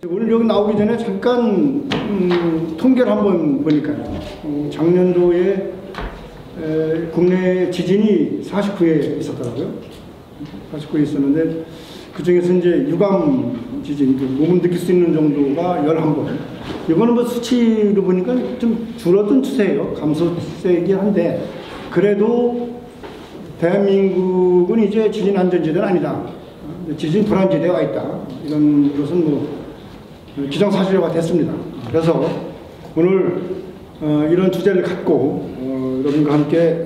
오늘 여기 나오기 전에 잠깐 통계를 한번 보니까요. 작년도에 국내 지진이 49회 있었더라고요. 49회 있었는데 그 중에서 이제 유감 지진, 몸을 느낄 수 있는 정도가 11번. 이거는 뭐 수치로 보니까 좀 줄어든 추세예요. 감소세이긴 한데 그래도 대한민국은 이제 지진 안전지대는 아니다. 지진 불안지대에 와 있다. 이런 것은 뭐 기정사실화가 됐습니다. 그래서 오늘 이런 주제를 갖고 여러분과 함께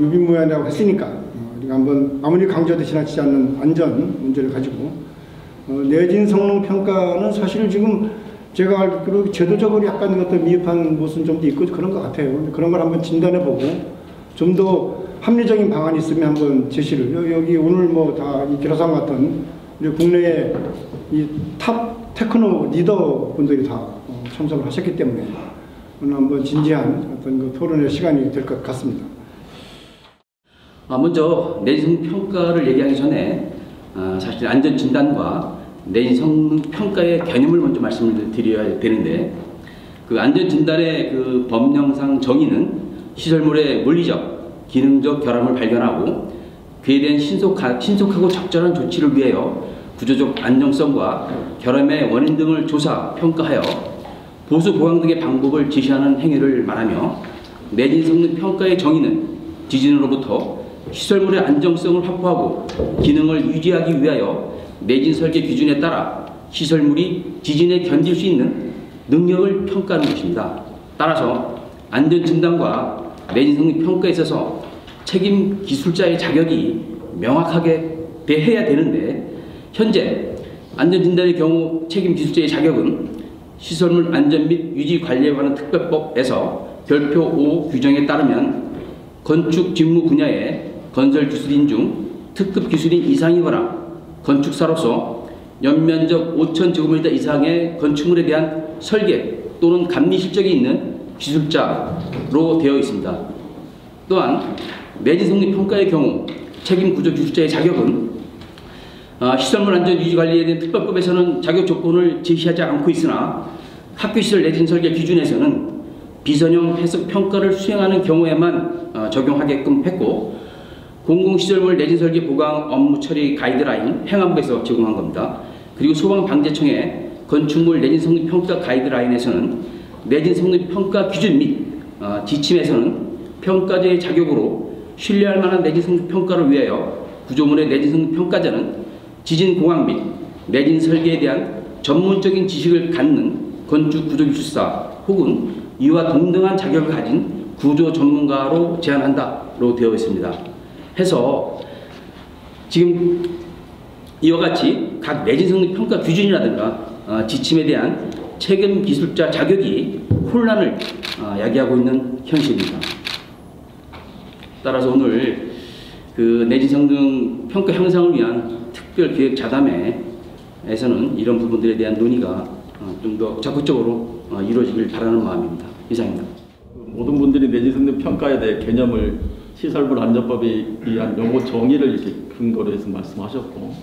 유비무환이라고 했으니까 우리가 한번 아무리 강조해도 지나치지 않는 안전 문제를 가지고 내진 성능 평가는 사실 지금 제가 알기로 제도적으로 약간 어떤 미흡한 모습은 좀 있고 그런 것 같아요. 그런 걸 한번 진단해보고 좀 더 합리적인 방안이 있으면 한번 제시를 여기 오늘 뭐 다 이 기라상 같은 우리 국내의 이 탑 테크노 리더 분들이 다 참석을 하셨기 때문에 오늘 한번 진지한 어떤 그 토론의 시간이 될 것 같습니다. 먼저 내진 평가를 얘기하기 전에 사실 안전 진단과 내진 성능 평가의 개념을 먼저 말씀을 드려야 되는데 그 안전 진단의 그 법령상 정의는 시설물의 물리적, 기능적 결함을 발견하고 그에 대한 신속하고 적절한 조치를 위하여 구조적 안정성과 결함의 원인 등을 조사, 평가하여 보수 보강 등의 방법을 제시하는 행위를 말하며 내진 성능 평가의 정의는 지진으로부터 시설물의 안정성을 확보하고 기능을 유지하기 위하여 내진 설계 기준에 따라 시설물이 지진에 견딜 수 있는 능력을 평가하는 것입니다. 따라서 안전진단과 내진 성능 평가에 있어서 책임 기술자의 자격이 명확하게 돼야 되는데 현재 안전진단의 경우 책임 기술자의 자격은 시설물 안전 및 유지 관리에 관한 특별법에서 별표 5 규정에 따르면 건축 직무 분야의 건설 기술인 중 특급 기술인 이상이거나 건축사로서 연면적 5,000제곱미터 이상의 건축물에 대한 설계 또는 감리 실적이 있는 기술자로 되어 있습니다. 또한 내진 성능 평가의 경우 책임 구조 기술자의 자격은 시설물 안전 유지 관리에 대한 특별법에서는 자격 조건을 제시하지 않고 있으나 학교시설 내진 설계 기준에서는 비선형 해석 평가를 수행하는 경우에만 적용하게끔 했고 공공시설물 내진 설계 보강 업무 처리 가이드라인 행안부에서 제공한 겁니다. 그리고 소방방재청의 건축물 내진 성능 평가 가이드라인에서는 내진 성능 평가 기준 및 지침에서는 평가자의 자격으로 신뢰할 만한 내진 성능 평가를 위하여 구조물의 내진 성능 평가자는 지진 공학 및 내진 설계에 대한 전문적인 지식을 갖는 건축 구조기술사 혹은 이와 동등한 자격을 가진 구조 전문가로 제한한다로 되어 있습니다. 해서 지금 이와 같이 각 내진 성능 평가 기준이라든가 지침에 대한 책임 기술자 자격이 혼란을 야기하고 있는 현실입니다. 따라서 오늘 그 내진 성능 평가 향상을 위한 특별기획 자담회에서는 이런 부분들에 대한 논의가 좀 더 적극적으로 이루어지길 바라는 마음입니다. 이상입니다. 모든 분들이 내진 성능 평가에 대해 개념을 시설물 안전법에 의한 용어 정의를 이렇게 근거로 해서 말씀하셨고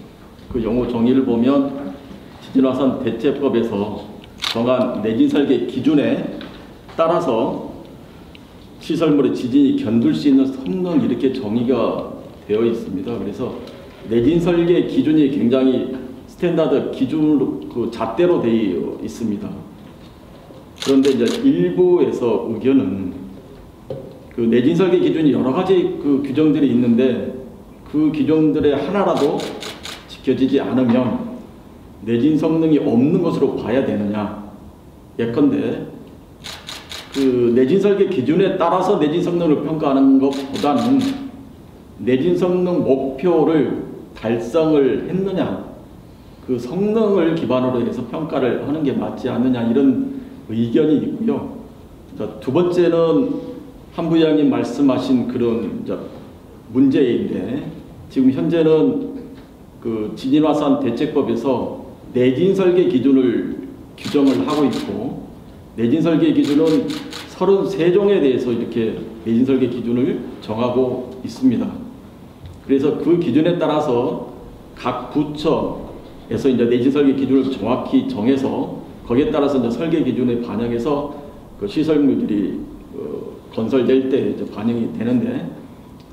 그 용어 정의를 보면 지진화산 대체법에서 정한 내진 설계 기준에 따라서 시설물의 지진이 견딜 수 있는 성능 이렇게 정의가 되어 있습니다. 그래서 내진 설계 기준이 굉장히 스탠다드 기준으로 그 잣대로 되어 있습니다. 그런데 이제 일부에서 의견은 그 내진 설계 기준이 여러 가지 그 규정들이 있는데 그 규정들의 하나라도 지켜지지 않으면 내진 성능이 없는 것으로 봐야 되느냐. 예컨대 그 내진 설계 기준에 따라서 내진 성능을 평가하는 것보다는 내진 성능 목표를 달성을 했느냐, 그 성능을 기반으로 해서 평가를 하는 게 맞지 않느냐 이런 의견이 있고요. 자, 두 번째는 한 부장님 말씀하신 그런 문제인데 지금 현재는 그 지진화산 대책법에서 내진 설계 기준을 규정을 하고 있고 내진 설계 기준은 33종에 대해서 이렇게 내진 설계 기준을 정하고 있습니다. 그래서 그 기준에 따라서 각 부처 이제 내진 설계 기준을 정확히 정해서 거기에 따라서 이제 설계 기준에 반영해서 그 시설물들이 건설될 때 이제 반영이 되는데,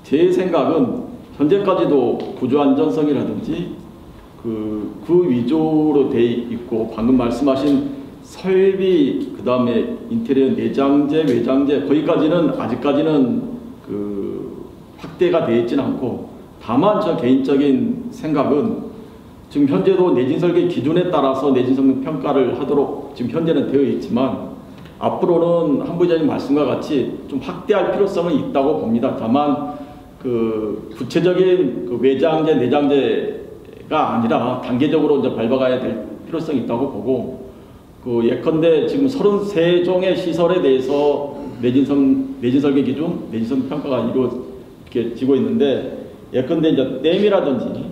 제 생각은 현재까지도 구조 안전성이라든지 그 위주로 돼 있고, 방금 말씀하신 설비, 그 다음에 인테리어 내장재, 외장재, 거기까지는 아직까지는 확대가 되어 있지는 않고, 다만 저 개인적인 생각은 지금 현재도 내진 설계 기준에 따라서 내진 성능 평가를 하도록 지금 현재는 되어 있지만, 앞으로는 한 부장님 말씀과 같이 좀 확대할 필요성은 있다고 봅니다. 다만 구체적인 외장재, 내장재가 아니라 단계적으로 이제 밟아가야 될 필요성이 있다고 보고, 예컨대 지금 33종의 시설에 대해서 내진 설계 기준, 내진 성능 평가가 이루어지고 있는데, 예컨대 이제 댐이라든지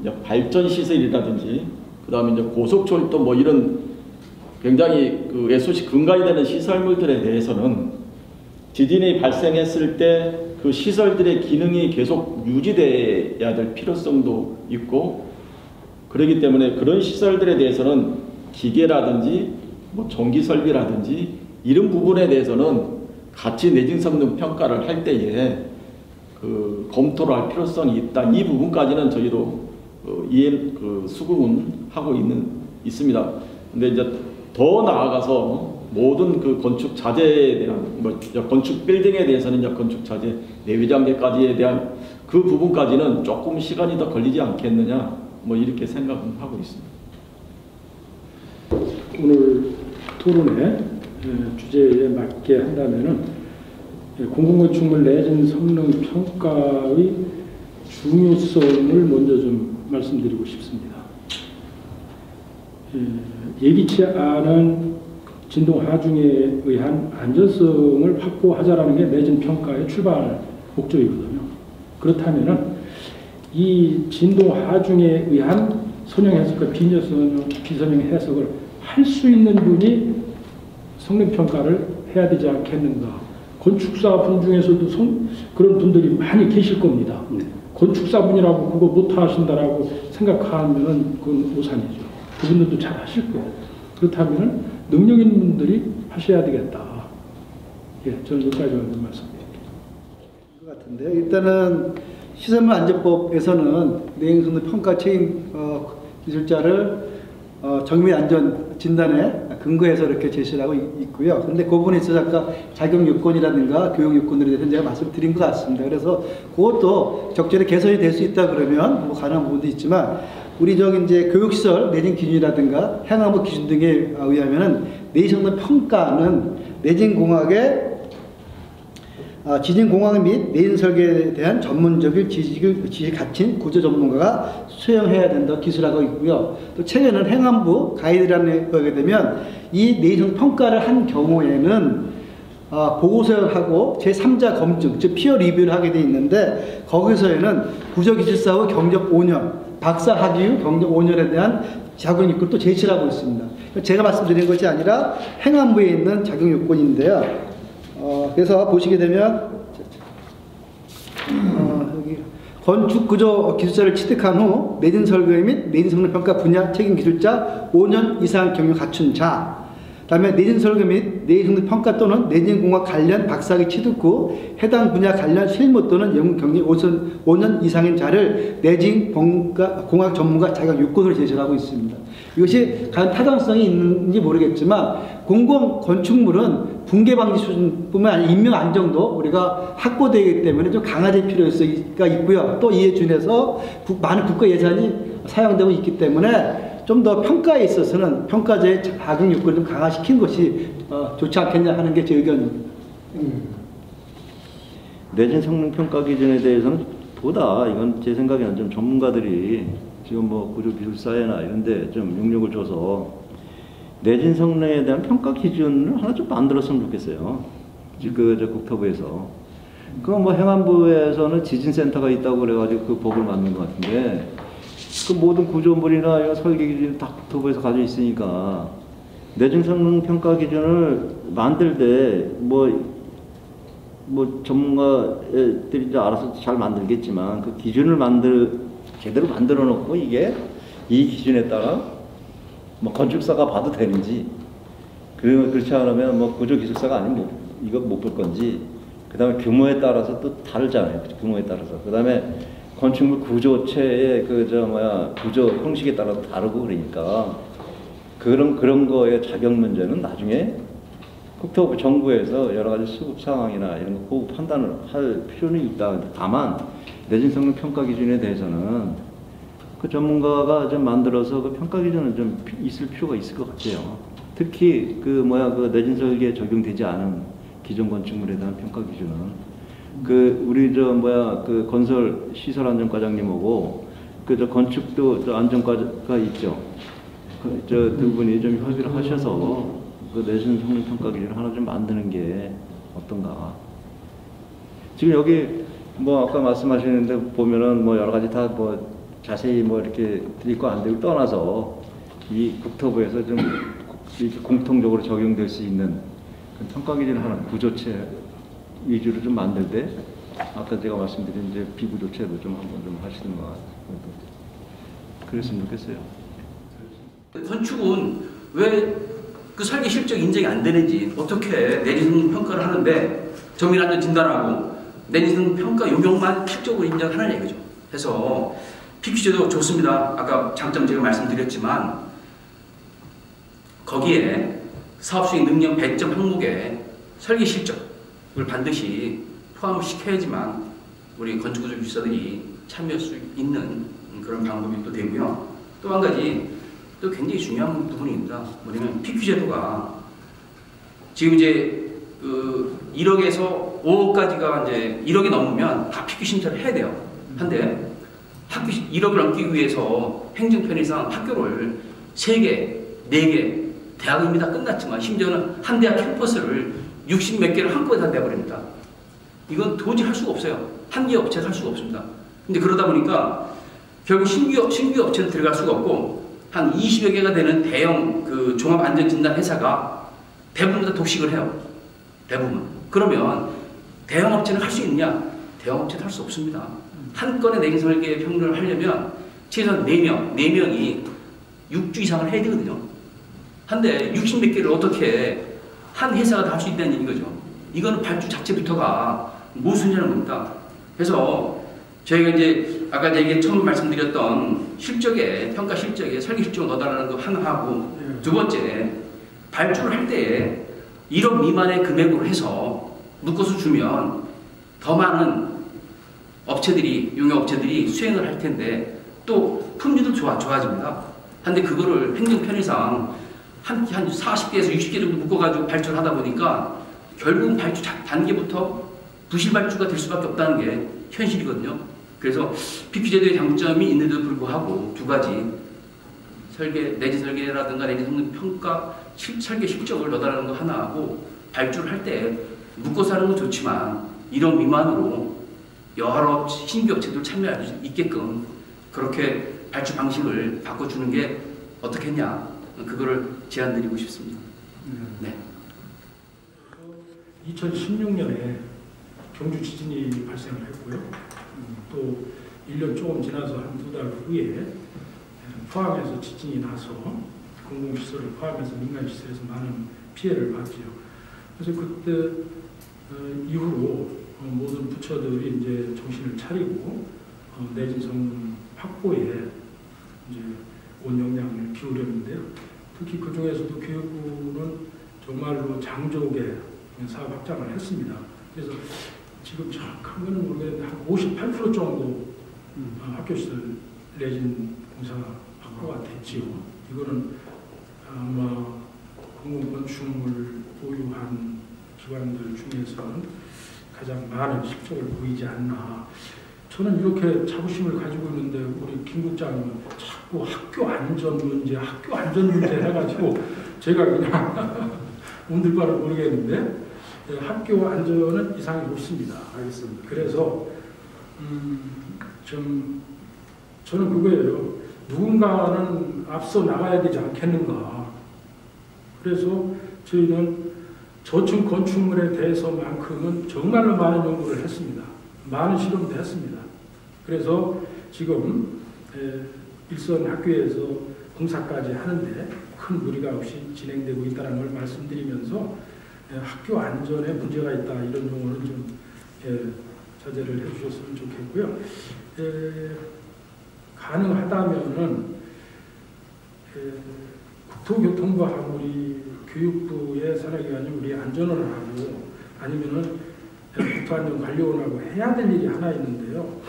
이제 발전 시설이라든지, 그 다음에 이제 고속철도 뭐 이런 굉장히 SOC 근간이 되는 시설물들에 대해서는 지진이 발생했을 때 그 시설들의 기능이 계속 유지돼야 될 필요성도 있고, 그렇기 때문에 그런 시설들에 대해서는 기계라든지 뭐 전기 설비라든지 이런 부분에 대해서는 같이 내진 성능 평가를 할 때에 검토를 할 필요성이 있다. 이 부분까지는 저희도 수긍은 하고 있습니다. 근데 이제 더 나아가서 모든 건축 자재에 대한, 건축 빌딩에 대해서는 이제 건축 자재, 내외장재까지에 대한 그 부분까지는 조금 시간이 더 걸리지 않겠느냐, 이렇게 생각은 하고 있습니다. 오늘 토론의 주제에 맞게 한다면은 공공건축물 내진 성능 평가의 중요성을 먼저 좀 말씀드리고 싶습니다. 예기치 않은 진동 하중에 의한 안전성을 확보하자라는 게 내진 평가의 출발 목적이거든요. 그렇다면은 이 진동 하중에 의한 선형 해석과 비선형 해석을 할 수 있는 분이 성능 평가를 해야 되지 않겠는가. 건축사분 중에서도 그런 분들이 많이 계실 겁니다. 건축사분이라고 그거 못 하신다라고 생각하면 그건 오산이죠. 그분들도 잘 하실 거예요. 그렇다면 능력 있는 분들이 하셔야 되겠다. 저는 여기까지만 말씀드립니다. 것 같은데요. 일단은 시설물 안전법에서는 내진 성능 평가 책임 기술자를 정밀 안전 진단에 근거해서 이렇게 제시를 하고 있고요. 그런데 그 부분에 있어서 아까 자격 요건이라든가 교육 요건들에 대해서 제가 말씀드린 것 같습니다. 그래서 그것도 적절히 개선이 될 수 있다 그러면 가능한 부분도 있지만, 우리 이제 교육시설 내진 기준이라든가 행안부 기준 등에 의하면은 내진 성능 평가는 내진공학의 지진공학 및 내진 설계에 대한 전문적인 지식을 갖춘 구조 전문가가 수행해야 된다고 기술하고 있고요. 또 최근에는 행안부 가이드라인에 보게 되면 이 내진 성능 평가를 한 경우에는 보고서를 하고 제3자 검증, 즉 피어 리뷰를 하게 돼 있는데, 거기서에는 구조기술사 후 경력 5년, 박사 학위 후 경력 5년에 대한 자격 요건을 또 제시를 하고 있습니다. 제가 말씀드린 것이 아니라 행안부에 있는 자격 요건인데요. 그래서 보시게 되면 여기 건축구조 기술자를 취득한 후 내진 설계 및 내진 성능 평가 분야 책임 기술자 5년 이상 경력 갖춘 자, 그다음에 내진 설계 및 내진 성능 평가 또는 내진 공학 관련 박사학위 취득 후 해당 분야 관련 실무 또는 연구 경력 5년 이상인 자를 내진 공학 전문가 자격 요건으로 제시를 하고 있습니다. 이것이 과연 타당성이 있는지 모르겠지만, 공공 건축물은 붕괴 방지 수준뿐만 아니라 인명 안정도 우리가 확보되기 때문에 좀 강화될 필요가 있고요. 또 이에 준해서 많은 국가 예산이 사용되고 있기 때문에 좀 더 평가에 있어서는 평가자의 자격 요건을 좀 강화시킨 것이 좋지 않겠냐 하는 게 제 의견입니다. 내진 성능 평가 기준에 대해서는 보다, 이건 제 생각에는 좀 전문가들이 지금 구조기술사회나 이런 데 좀 용역을 줘서 내진 성능에 대한 평가 기준을 하나 좀 만들었으면 좋겠어요. 국토부에서. 그거 행안부에서는 지진센터가 있다고 그래가지고 그 법을 만든 것 같은데, 그 모든 구조물이나 설계 기준이 다 국토부에서 가지고 있으니까 내진 성능 평가 기준을 만들 때 전문가들이 이제 알아서 잘 만들겠지만, 그 기준을 제대로 만들어 놓고 이게 이 기준에 따라 뭐 건축사가 봐도 되는지, 그렇지 않으면 뭐 구조기술사가 아니면 이거 못 볼 건지, 그 다음에 규모에 따라서 또 다르잖아요. 규모에 따라서. 그 다음에 건축물 구조체의 구조 형식에 따라서 다르고 그러니까 그런 거의 자격 문제는 나중에 국토부 정부에서 여러 가지 수급 상황이나 이런 거 보고 판단을 할 필요는 있다. 다만 내진 성능 평가 기준에 대해서는 그 전문가가 좀 만들어서 그 평가 기준은 좀 있을 필요가 있을 것 같아요. 특히 그 내진 설계에 적용되지 않은 기존 건축물에 대한 평가 기준은 우리 그 건설 시설 안전과장님하고 건축도 안전과가 있죠. 두 분이 좀 협의를 하셔서 그 내진 성능 평가 기준을 하나 좀 만드는 게 어떤가. 지금 여기 아까 말씀하시는데 보면은 여러 가지 다 자세히 이렇게 드릴 거 안 되고 떠나서 이 국토부에서 좀 이렇게 공통적으로 적용될 수 있는 평가 기준을 하나 구조체 위주로 좀 만들 때 아까 제가 말씀드린 이제 비구조체도 좀 한번 좀 하시든가 그랬으면 좋겠어요. 건축은 왜 그 설계 실적 인정이 안 되는지 어떻게 내진 평가를 하는데 정밀 안전 진단하고 내진 평가 요령만 실적으로 인정하는 얘기죠. 그래서 PQ제도 좋습니다. 아까 장점 제가 말씀드렸지만 거기에 사업 수익 능력 배점 항목에 설계 실적을 반드시 포함을 시켜야지만 우리 건축구조기술사들이 참여할 수 있는 그런 방법이 또 되고요. 또 한 가지 또 굉장히 중요한 부분입니다. 뭐냐면 PQ제도가 지금 이제 1억에서 5억까지가 이제 1억이 넘으면 다 PQ 신청을 해야 돼요. 한데 학교 1억을 넘기 위해서 행정편의상 학교를 3개, 4개 대학은 이미 다 끝났지만 심지어는 한 대학 캠퍼스를 60 몇 개를 한꺼번에 다 내버립니다. 이건 도저히 할 수가 없어요. 한 개 업체는 할 수가 없습니다. 근데 그러다 보니까 결국 신규 업체는 들어갈 수가 없고 한 20여 개가 되는 대형 그 종합안전진단 회사가 대부분 다 독식을 해요. 대부분. 그러면 대형 업체는 할 수 있느냐? 대형 업체는 할 수 없습니다. 한 건의 내진 설계 평론을 하려면 최소한 4명이 6주 이상을 해야 되거든요. 한데 60 몇 개를 어떻게 한 회사가 다 할 수 있다는 얘기죠. 이거는 발주 자체부터가 모순이라는 겁니다. 그래서 저희가 이제 아까 제가 처음 말씀드렸던 실적에 평가 실적에 설계 실적을 넣어달라는 거 하나 하고 두 번째 발주를 할 때에 1억 미만의 금액으로 해서 묶어서 주면 더 많은 업체들이 용역업체들이 수행을 할 텐데 또 품질도 좋아집니다. 한데 그거를 행정 편의상 한 40개에서 60개 정도 묶어가지고 발주를 하다 보니까 결국은 발주 단계부터 부실 발주가 될 수밖에 없다는 게 현실이거든요. 그래서 PQ제도의 장점이 있는데도 불구하고 두 가지 내진 설계라든가 내진 성능 평가 설계 실적을 넣어달라는 거 하나 하고 발주를 할 때 묶어서 하는 건 좋지만 1억 미만으로 여러 신규 업체들 참여할 수 있게끔 그렇게 발주 방식을 바꿔주는 게 어떻겠냐, 그거를 제안드리고 싶습니다. 네. 2016년에 경주 지진이 발생을 했고요. 또 1년 조금 지나서 한 2달 후에 포항에서 지진이 나서 공공시설을 포함해서 민간시설에서 많은 피해를 봤죠. 그래서 그때 이후로 모든 부처들이 이제 정신을 차리고 내진 성능 확보에 이제 온 역량을 기울였는데요. 특히 그 중에서도 교육부는 정말로 장족의 사업 확장을 했습니다. 그래서 지금 정확한 거는 모르겠는데 한 58% 정도 학교시설 내진 공사 확보가 됐지요. 이거는 아마 공공건축물 보유한 기관들 중에서는 가장 많은 실적을 보이지 않나. 저는 이렇게 자부심을 가지고 있는데 우리 김 국장님은 자꾸 학교 안전 문제 해가지고 제가 그냥 옴들바를 모르겠는데 학교 안전은 이상이 없습니다. 알겠습니다. 그래서 저는 그거예요. 누군가는 앞서 나가야 되지 않겠는가. 그래서 저희는 저층 건축물에 대해서만큼은 정말로 많은 연구를 했습니다. 많은 실험도 했습니다. 그래서 지금 일선 학교에서 공사까지 하는데 큰 무리가 없이 진행되고 있다는 걸 말씀드리면서 학교 안전에 문제가 있다 이런 용어는 좀 자제를 해주셨으면 좋겠고요. 가능하다면은 국토교통부하고 우리 교육부의 산하기관이 우리 안전을 하고 아니면은 국토안전관리원하고 해야 될 일이 하나 있는데요.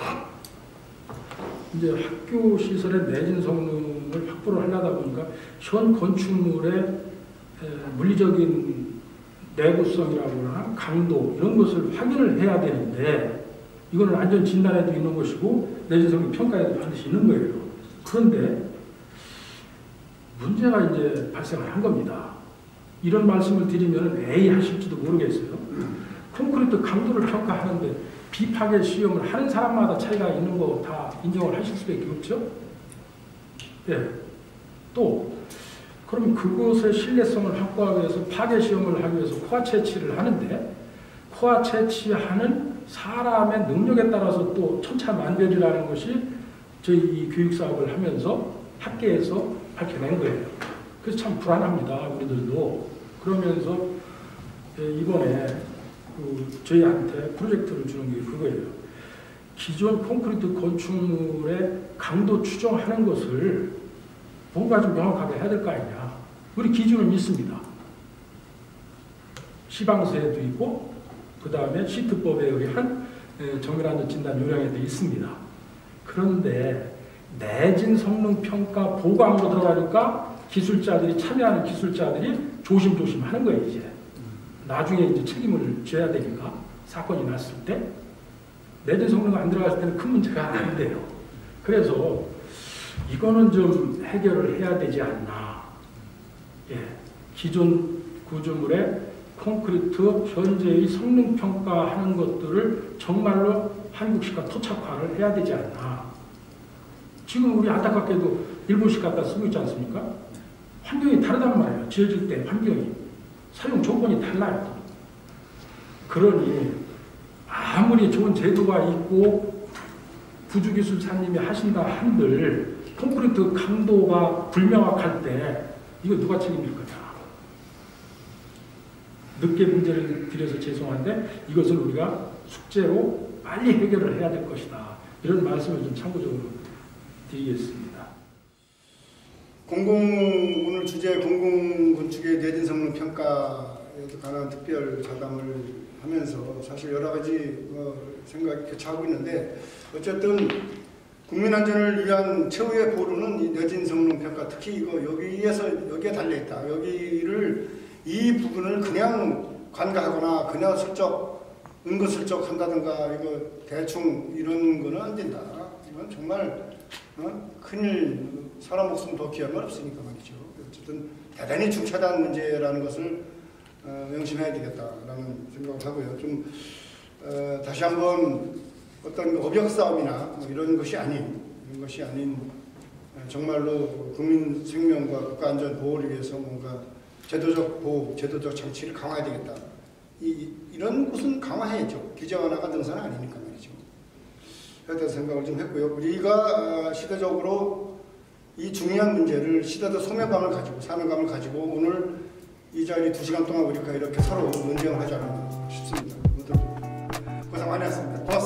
이제 학교 시설의 내진 성능을 확보를 하려다 보니까 현 건축물의 물리적인 내구성이라거나 강도 이런 것을 확인을 해야 되는데 이거는 안전 진단에도 있는 것이고 내진 성능 평가에도 반드시 있는 거예요. 그런데 문제가 이제 발생을 한 겁니다. 이런 말씀을 드리면 에이 하실지도 모르겠어요. 콘크리트 강도를 평가하는데 비파괴 시험을 하는 사람마다 차이가 있는 거 다 인정을 하실 수밖에 없죠. 네. 또 그럼 그곳의 신뢰성을 확보하기 위해서 파괴 시험을 하기 위해서 코아 채취를 하는데 코아 채취하는 사람의 능력에 따라서 또 천차만별이라는 것이 저희 이 교육 사업을 하면서 학계에서 밝혀낸 거예요. 그래서 참 불안합니다. 우리들도. 그러면서 이번에 저희한테 프로젝트를 주는 게 그거예요. 기존 콘크리트 건축물의 강도 추정하는 것을 뭔가 좀 명확하게 해야 될 거 아니냐. 우리 기준은 있습니다. 시방서에도 있고 그 다음에 시트법에 의한 정밀안전 진단 요령에도 있습니다. 그런데 내진 성능 평가 보강으로 들어가니까 기술자들이 참여하는 기술자들이 조심조심 하는 거예요. 이제 나중에 이제 책임을 져야 되니까 사건이 났을 때 내진 성능 안 들어갔을 때는 큰 문제가 안 돼요. 그래서 이거는 좀 해결을 해야 되지 않나. 예, 기존 구조물의 콘크리트 현재의 성능 평가하는 것들을 정말로 한국식과 토착화를 해야 되지 않나. 지금 우리 안타깝게도 일본식 갖다 쓰고 있지 않습니까? 환경이 다르단 말이에요. 지어질 때 환경이. 사용 조건이 달라요. 그러니 아무리 좋은 제도가 있고 부주기술사님이 하신다 한들 콘크리트 강도가 불명확할 때 이거 누가 책임질 거냐. 늦게 문제를 드려서 죄송한데 이것을 우리가 숙제로 빨리 해결을 해야 될 것이다. 이런 말씀을 좀 참고적으로 드리겠습니다. 오늘 주제 공공건축의 내진 성능 평가에 관한 특별 자담을 하면서 사실 여러 가지 생각이 교차하고 있는데 어쨌든 국민 안전을 위한 최후의 보루는 이 내진 성능 평가, 특히 이거 여기에 달려 있다. 이 부분을 그냥 관가하거나 그냥 은근슬쩍 한다든가 이거 대충 이런 거는 안 된다. 이건 정말 큰일, 사람 목숨 더 귀한 건 없으니까 말이죠. 어쨌든 대단히 중차대한 문제라는 것을 명심해야 되겠다라는 생각을 하고요. 좀 다시 한번 어떤 어벽 싸움이나 이런 것이 아닌 정말로 국민 생명과 국가 안전 보호를 위해서 뭔가 제도적 보호, 제도적 장치를 강화해야 되겠다. 이런 것은 강화해야죠. 기저 하나가 능사는 아니니까 말이죠. 그렇다는 생각을 좀 했고요. 우리가 시대적으로 이 중요한 문제를 시대적 소명감을 가지고 사명감을 가지고 오늘 이 자리 2시간 동안 우리가 이렇게 서로 논쟁을 하지 않았나 싶습니다. 고생 많이 했습니다. 고맙습니다.